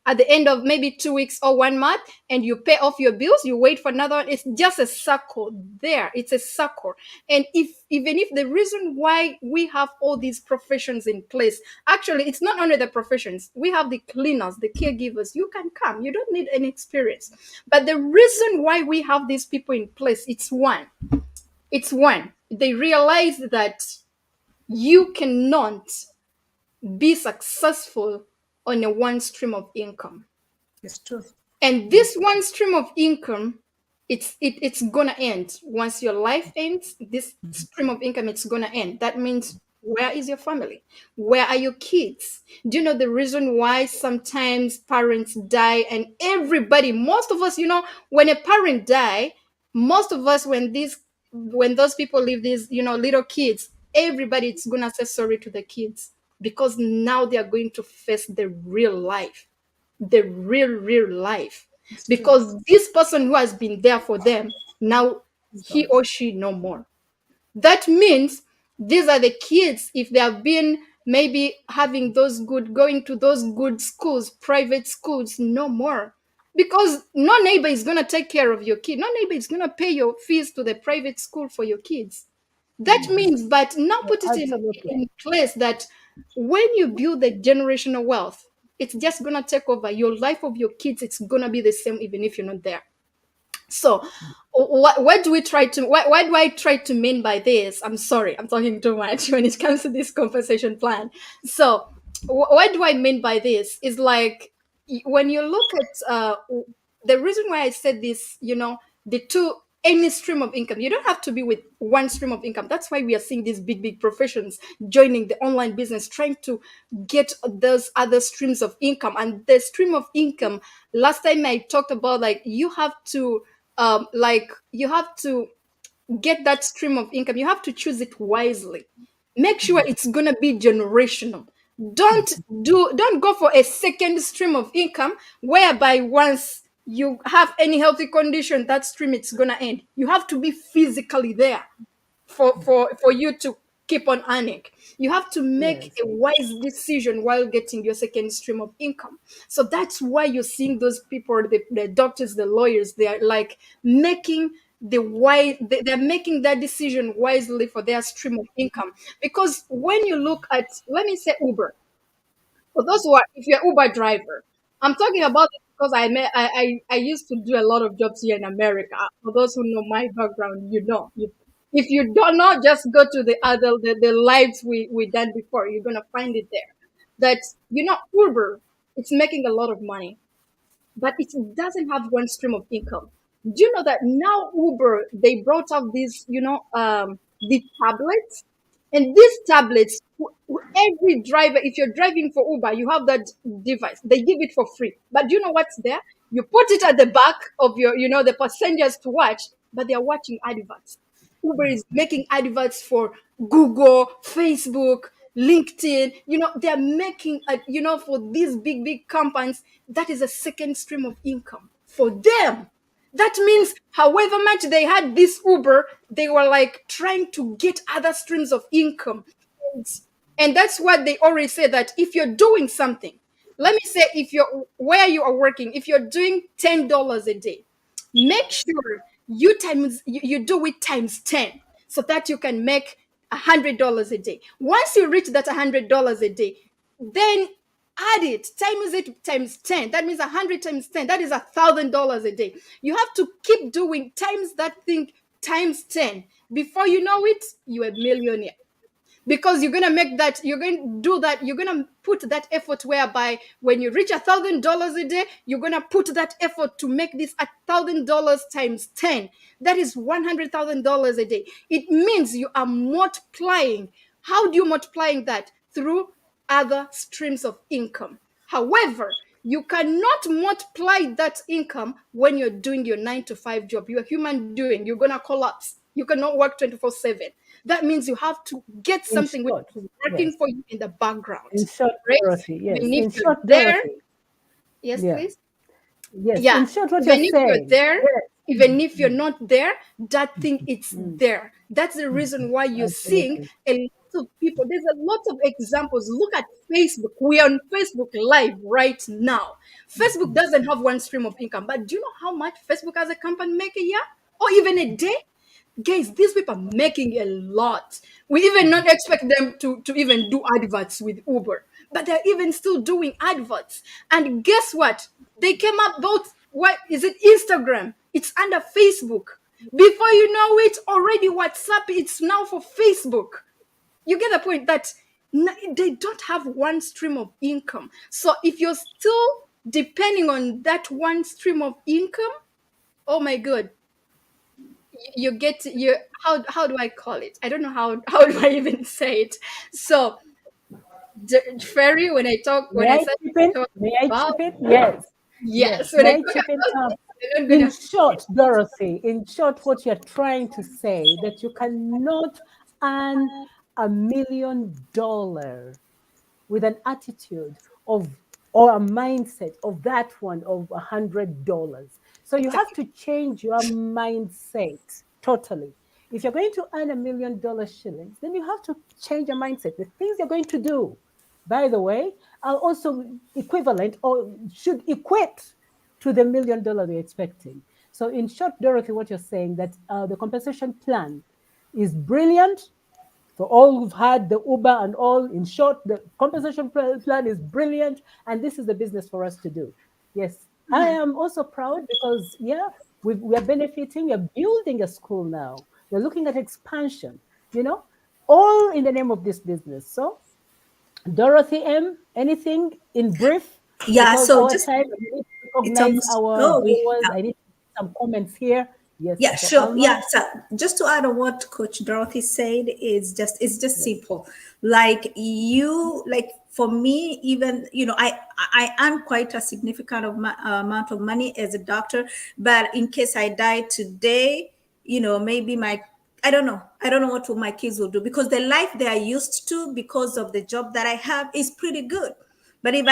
at the end of maybe 2 weeks or 1 month, and you pay off your bills, you wait for another one. It's just a circle there. It's a circle. And even if the reason why we have all these professions in place, actually, it's not only the professions. We have the cleaners, the caregivers. You can come. You don't need any experience. But the reason why we have these people in place, it's one. They realize that you cannot be successful on a one stream of income. It's true. And this one stream of income, it's gonna end. Once your life ends, this stream of income, it's gonna end. That means, where is your family? Where are your kids? Do you know the reason why sometimes parents die? And everybody, most of us, when a parent die, most of us, when those people leave these, little kids, everybody is gonna say sorry to the kids, because now they are going to face the real life, the real life. Because this person who has been there for them, now he or she no more. That means these are the kids, if they have been maybe going to those good schools, private schools, no more. Because no neighbor is going to take care of your kid. No neighbor is going to pay your fees to the private school for your kids. That means, but now put it in place that when you build the generational wealth, it's just going to take over your life of your kids. It's going to be the same even if you're not there. So what do we try to why do I try to mean by this? I'm sorry, I'm talking too much when it comes to this compensation plan. So what do I mean by this is like, when you look at the reason why I said this, the two, any stream of income, you don't have to be with one stream of income. That's why we are seeing these big professions joining the online business, trying to get those other streams of income. And the stream of income, last time I talked about, like, you have to get that stream of income. You have to choose it wisely. Make sure it's gonna be generational. Don't go for a second stream of income whereby once you have any healthy condition, that stream, it's gonna end. You have to be physically there for you to keep on earning. You have to make a wise decision while getting your second stream of income. So that's why you're seeing those people, the doctors, the lawyers, they are like making they're making that decision wisely for their stream of income. Because when you look at, let me say, Uber, for those who are, if you're Uber driver, I'm talking about it because I used to do a lot of jobs here in America. For those who know my background, if you don't know, just go to the lives we done before. You're gonna find it there. That Uber, it's making a lot of money, but it doesn't have one stream of income. Do you know that now Uber, they brought out these, the tablets, and these tablets, every driver, if you're driving for Uber, you have that device. They give it for free. But do you know what's there? You put it at the back of your, the passengers to watch, but they're watching adverts. Uber is making adverts for Google, Facebook, LinkedIn. They're making, for these big companies, that is a second stream of income for them. That means however much they had this Uber, they were like trying to get other streams of income. And that's what they always say, that if you're doing something, let me say, if you're where you are working, if you're doing $10 a day, make sure you do it times 10 so that you can make $100 a day. Once you reach that $100 a day, then add it, times it times 10. That means 100 times 10. That is $1,000 a day. You have to keep doing times that thing times 10. Before you know it, you're a millionaire. Because you're gonna make that, you're going to do that, you're gonna put that effort whereby when you reach $1,000 a day, you're gonna put that effort to make this $1,000 times 10. That is $100,000 a day. It means you are multiplying. How do you multiplying that? Through other streams of income. However, you cannot multiply that income when you're doing your 9 to 5 job. You're a human doing, you're gonna collapse. You cannot work 24/7. That means you have to get In something which short, is working yes. for you in the background. In short, Right? Dorothy, yes. Even In if you're short, there, Dorothy, yes, yeah. please. Yes. Yeah. In short, what Even you're if you're saying. there, Yes. even if you're not there, that thing it's there. That's the reason why you're seeing Absolutely. a lot of people. There's a lot of examples. Look at Facebook. We're on Facebook Live right now. Facebook doesn't have one stream of income, but do you know how much Facebook as a company make a year or even a day? Guys, these people are making a lot. We even not expect them to even do adverts with Uber, but they're even still doing adverts. And guess what? They came up both. What is it? Instagram. It's under Facebook. Before you know it, already WhatsApp. It's now for Facebook. You get the point that they don't have one stream of income. So if you're still depending on that one stream of income, oh my god, you get you how do I call it? I don't know how do I even say it. So Ferry, when I talk when May I I said chip in? talk May I about chip in? Yes. yes, Yes. when I May I talk chip in, about Tom? I'm not In gonna short, Dorothy, in short, what you're trying to say that you cannot earn $1 million with an attitude of or a mindset of that one of $100. So you have exactly. to change your mindset totally. If you're going to earn $1 million shillings, then you have to change your mindset. The things you're going to do, by the way, are also equivalent or should equate to the $1 million you're expecting. So, in short, Dorothy, what you're saying that the compensation plan is brilliant for all who've had the Uber and all. In short, the compensation plan is brilliant, and this is the business for us to do. Yes, I am also proud because yeah, we are benefiting. We're building a school now. We're looking at expansion. You know, all in the name of this business. So Dorothy M, anything in brief? Yeah, Because so our just time, we need to it's recognize almost our oh we viewers. I need some comments here. Yes, yeah, so sure. Alma. Yeah, so just to add on what Coach Dorothy said is just it's just simple. Like you, like for me, even I earn quite a significant amount of money as a doctor, but in case I die today, maybe my I don't know what my kids will do because the life they are used to because of the job that I have is pretty good. But if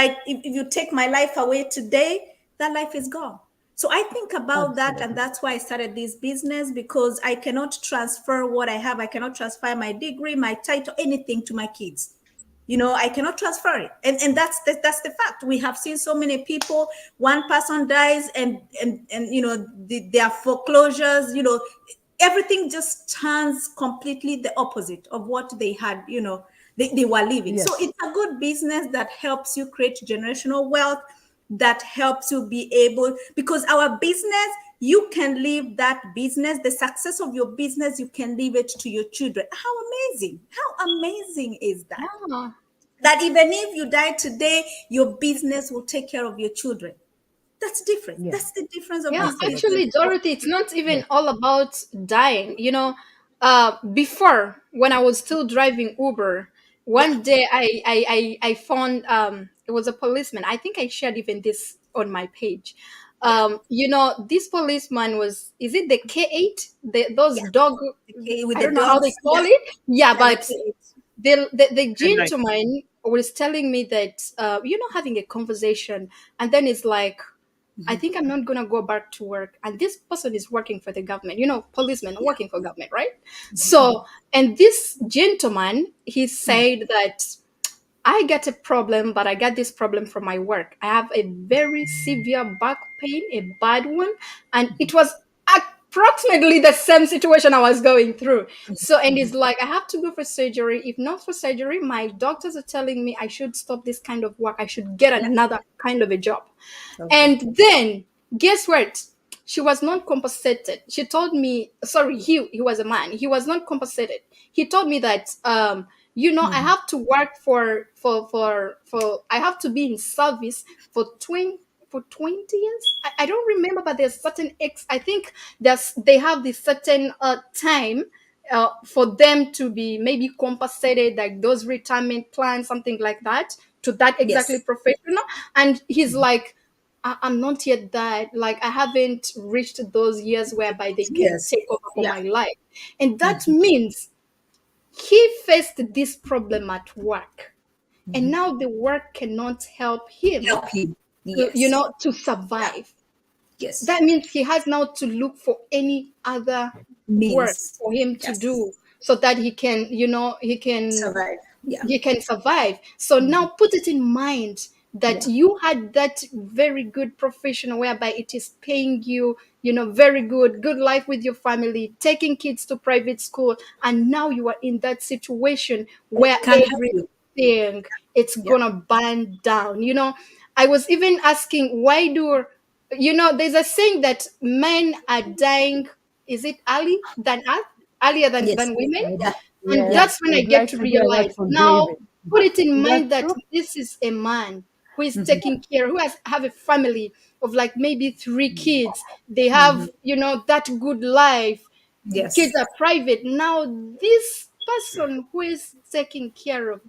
you take my life away today, that life is gone. So I think about that, and Absolutely. that's why I started this business because I cannot transfer what I have. I cannot transfer my degree, my title, anything to my kids. I cannot transfer it, and that's the fact. We have seen so many people. One person dies, and there are foreclosures. Everything just turns completely the opposite of what they had. They were living. So Yes. it's a good business that helps you create generational wealth, that helps you be able, because our business, you can leave that business, the success of your business, you can leave it to your children. How amazing is that? Yeah. That even if you die today, your business will take care of your children. That's different. Yes. That's the difference of Yeah, this Absolutely. business. actually, Dorothy, it's not even Yes. all about dying. Before when I was still driving Uber, Yeah, one day I found it was a policeman. I think I shared even this on my page. yeah, This policeman was, is it the K8? Those yeah. dog, Okay, with I the don't know how they dogs. call Yeah, it. Yeah, yeah, the but kids. the Good night. gentleman was telling me that having a conversation, and then it's like, I think I'm not gonna go back to work. And this person is working for the government, policemen Yeah. working for government, right? So, and this gentleman, he said that I get a problem, but I get this problem from my work. I have a very severe back pain, a bad one, and it was approximately the same situation I was going through. So, and it's like, I have to go for surgery. If not for surgery, my doctors are telling me I should stop this kind of work. I should get another kind of a job. And then, guess what? She was not compensated. She told me, sorry, he was a man. He was not compensated. He told me that, I have to work for I have to be in service for 20 years. I don't remember, but there's certain I think they have this certain time for them to be maybe compensated, like those retirement plans, something like that, to that exactly professional. And he's like, I'm not yet that, like, I haven't reached those years whereby they can take over for my life. And that means he faced this problem at work. And now the work cannot help him, to survive. Yes. That means he has now to look for any other work for him to do, so that he can, Survive. Yeah. he can survive. So now put it in mind that you had that very good professional whereby it is paying you, very good life with your family, taking kids to private school, and now you are in that situation where everything it's gonna burn down. I was even asking, why do there's a saying that men are dying, is it earlier than women? And that's when I get to realize now, put it in mind that this is a man who is taking care, who have a family of like maybe 3 kids. They have, that good life. Kids are private. Now this person who is taking care of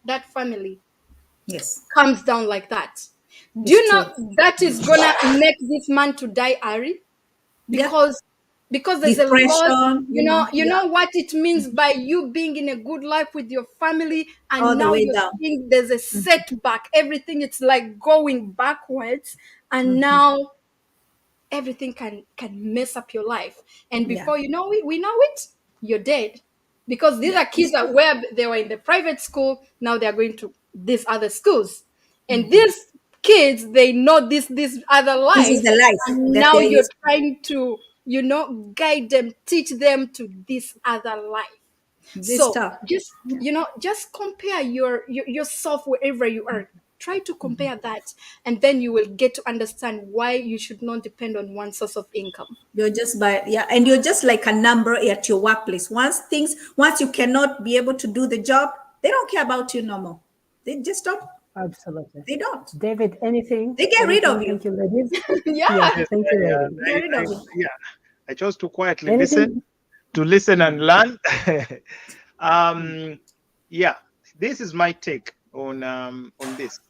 that family comes down like that. Do you know that is gonna make this man to die, Ari? Because there's a lot, you know what it means by you being in a good life with your family, and now you're seeing there's a setback. Everything, it's like going backwards, and now everything can mess up your life. And before you know it, you're dead. Because these are kids that where they were in the private school, now they are going to these other schools. And these kids, they know this other life. This is the life. And now you're trying to, guide them, teach them to this other life. Just compare yourself wherever you are. Try to compare that, and then you will get to understand why you should not depend on one source of income. You're just and you're just like a number at your workplace. Once you cannot be able to do the job, they don't care about you no more. They just don't. Absolutely. They don't. David, anything? They get rid of you. Thank you, ladies. Thank you, ladies. I chose to quietly listen and learn. This is my take on this.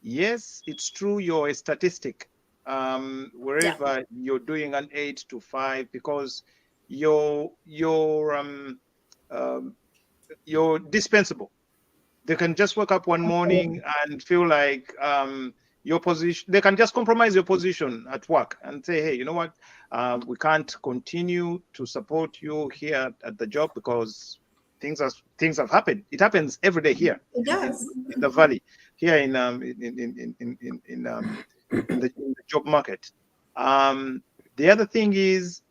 Yes, it's true. You're a statistic. Wherever you're doing an 8 to 5, because you're dispensable. They can just wake up one morning and feel like your position. They can just compromise your position at work and say, "Hey, you know what? We can't continue to support you here at the job because things have happened." It happens every day here. It does. In the valley, here in the job market. The other thing is,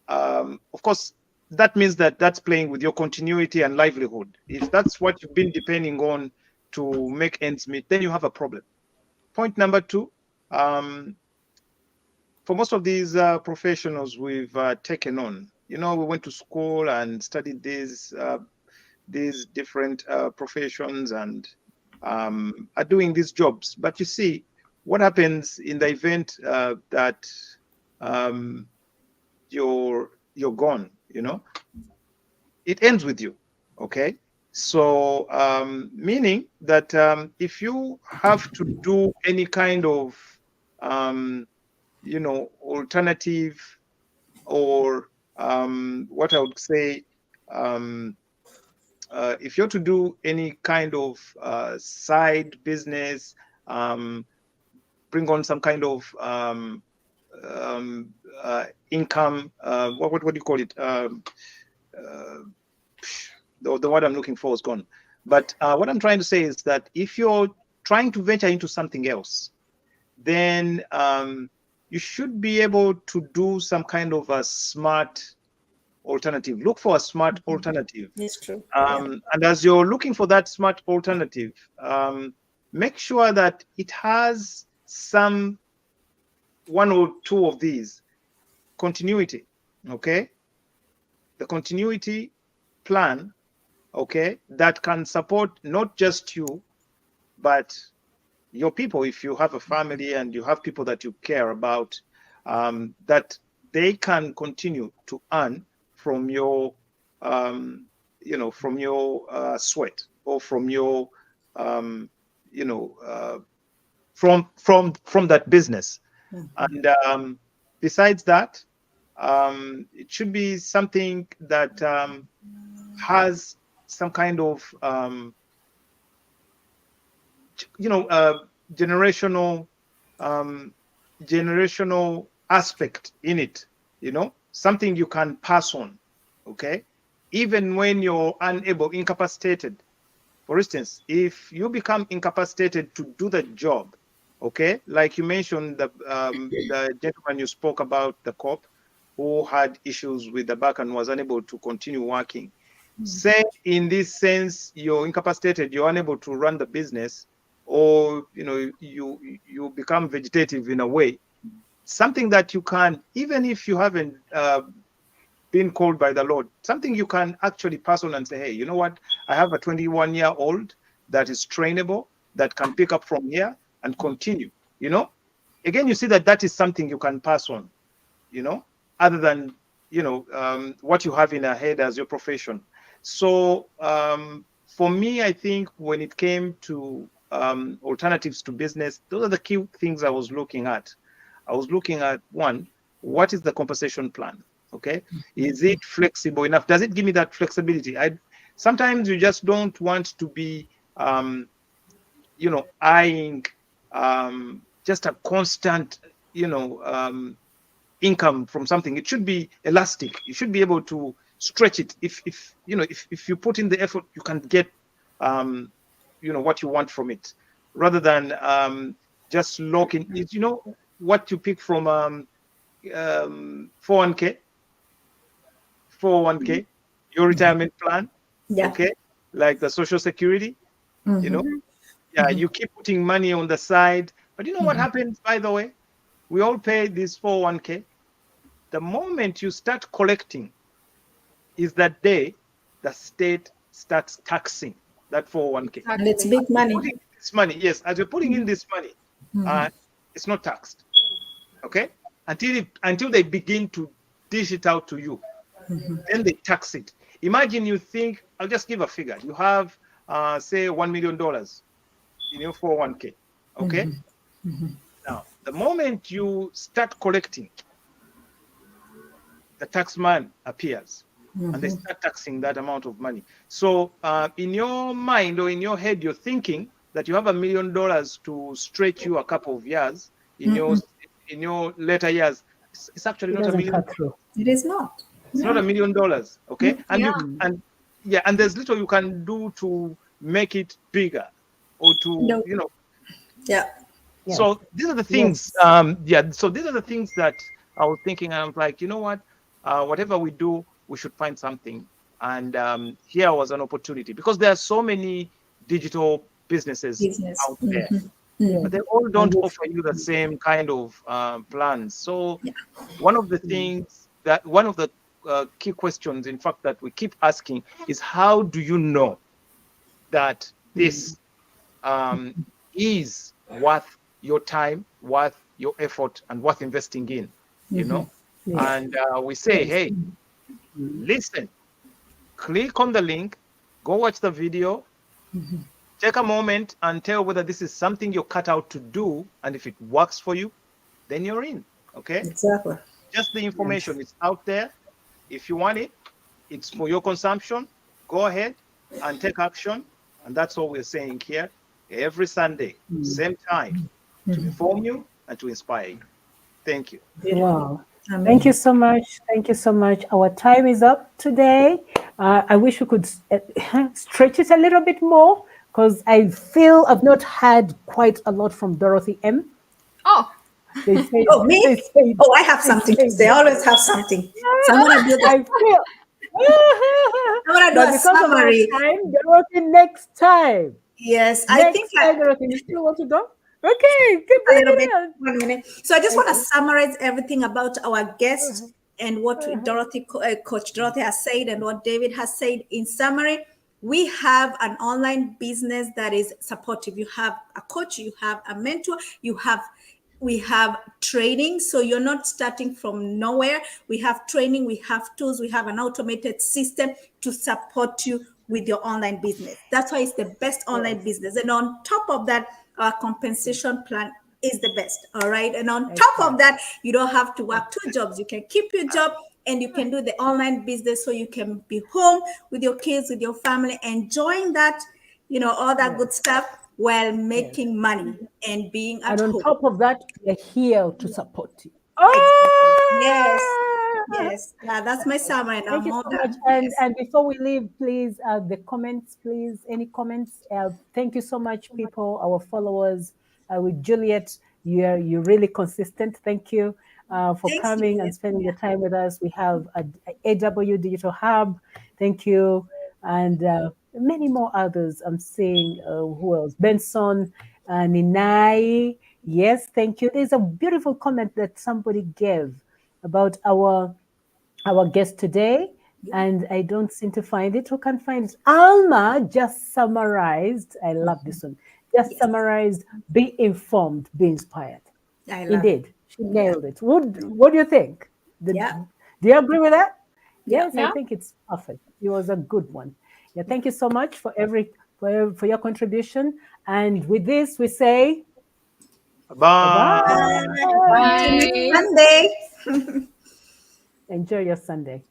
of course, that means that's playing with your continuity and livelihood. If that's what you've been depending on to make ends meet, then you have a problem. Point number 2, for most of these professionals we've taken on, we went to school and studied these different professions and are doing these jobs. But you see, what happens in the event that you're gone? It ends with you. Okay, so meaning that if you have to do any kind of alternative, or what I would say, if you're to do any kind of side business, bring on some kind of income, what do you call it? The word I'm looking for is gone. But what I'm trying to say is that if you're trying to venture into something else, then you should be able to do some kind of a smart alternative. Look for a smart alternative. It's true. And as you're looking for that smart alternative, make sure that it has some one or two of these. Continuity, okay? The continuity plan, okay, that can support not just you, but your people. If you have a family and you have people that you care about, that they can continue to earn from your, from your sweat, or from your, from that business. And besides that, it should be something that has some kind of generational aspect in it, something you can pass on, okay, even when you're incapacitated. For instance, if you become incapacitated to do the job, okay, like you mentioned, the gentleman you spoke about, the cop who had issues with the back and was unable to continue working. Say in this sense, you're incapacitated, you're unable to run the business, or you become vegetative in a way, something that you can, even if you haven't been called by the Lord, something you can actually pass on and say, hey, you know what, I have a 21-year-old that is trainable, that can pick up from here and continue. Again, you see that is something you can pass on, other than what you have in your head as your profession. So for me, I think when it came to alternatives to business, those are the key things I was looking at. I was looking at, one, what is the compensation plan? Okay, is it flexible enough? Does it give me that flexibility? Sometimes you just don't want to be eyeing just a constant income from something. It should be elastic. You should be able to stretch it. If you put in the effort, you can get what you want from it, rather than just locking it. What you pick from 401k, your retirement plan, okay, like the Social Security, you keep putting money on the side, but what happens, by the way? We all pay this 401k. The moment you start collecting is that day the state starts taxing that 401k. And it's big money. This money, yes, as you're putting in this money, it's not taxed, okay, until they begin to dish it out to you. Then they tax it. Imagine you think, I'll just give a figure. You have, say, $1 million in your 401k, okay? Now, the moment you start collecting, the tax man appears, and they start taxing that amount of money. So in your mind or in your head, you're thinking that you have $1 million to stretch you a couple of years in your later years. It's actually not $1 million. It is not. It's not $1 million, okay? And and there's little you can do to make it bigger, or to So these are the things. So these are the things that I was thinking. And I'm like, you know what? Whatever we do, we should find something. And here was an opportunity, because there are so many digital businesses out there, but they all don't offer you the same kind of plans. So one of the things that key questions, in fact, that we keep asking is, how do you know that this is worth your time, worth your effort, and worth investing in? And we say, hey, listen, click on the link, go watch the video, take a moment and tell whether this is something you're cut out to do, and if it works for you, then you're in. Okay, exactly. Just the information is out there. If you want it, it's for your consumption. Go ahead and take action. And that's what we're saying here every Sunday, same time, to inform you and to inspire you. Thank you. Wow. Thank you so much. Thank you so much. Our time is up today. I wish we could stretch it a little bit more, because I feel I've not had quite a lot from Dorothy M. Oh, They say, Oh, me? they say, Oh, I have they something to say. say. I always have something. So I'm gonna do I the feel. I'm gonna do But a because of our summary. time, Dorothy, next time. Yes, I think Next time, Dorothy, you still want to go? Okay, keep a little bringing bit. it on. 1 minute. So I just want to Okay. summarize everything about our guest and what Coach Dorothy has said and what David has said. In summary, we have an online business that is supportive. You have a coach, you have a mentor, we have training, so you're not starting from nowhere. We have training, we have tools, we have an automated system to support you with your online business. That's why it's the best online business. And on top of that, our compensation plan is the best. All right. And on top of that, you don't have to work 2 jobs. You can keep your job and you can do the online business, so you can be home with your kids, with your family, enjoying that, all that good stuff while making money and being at And on home. top of that, we're here to support you. Exactly. Yes. Ah! Yes. Yeah, that's my summary. And Thank I'm you all so much. done. And Yes. and before we leave, please, the comments, please, any comments. Thank you so much, people, our followers. With Juliet, you're really consistent. Thank you for Thanks, coming and Juliet. spending the time with us. We have a AW Digital Hub. Thank you, and many more others. I'm seeing who else? Benson, Ninai. Yes, thank you. There's a beautiful comment that somebody gave about our guest today, and I don't seem to find it. Who can find it? Alma just summarized. I love this one. Just Yes. summarized. Be informed, be inspired. I love it. Indeed, she Yeah. nailed it. What do you think? Yeah. Do you agree with that? Yeah. Yes, I Yeah. think it's perfect. It was a good one. Yeah, thank you so much for for your contribution. And with this, we say Bye. bye. Until next Bye. Sunday. Enjoy your Sunday.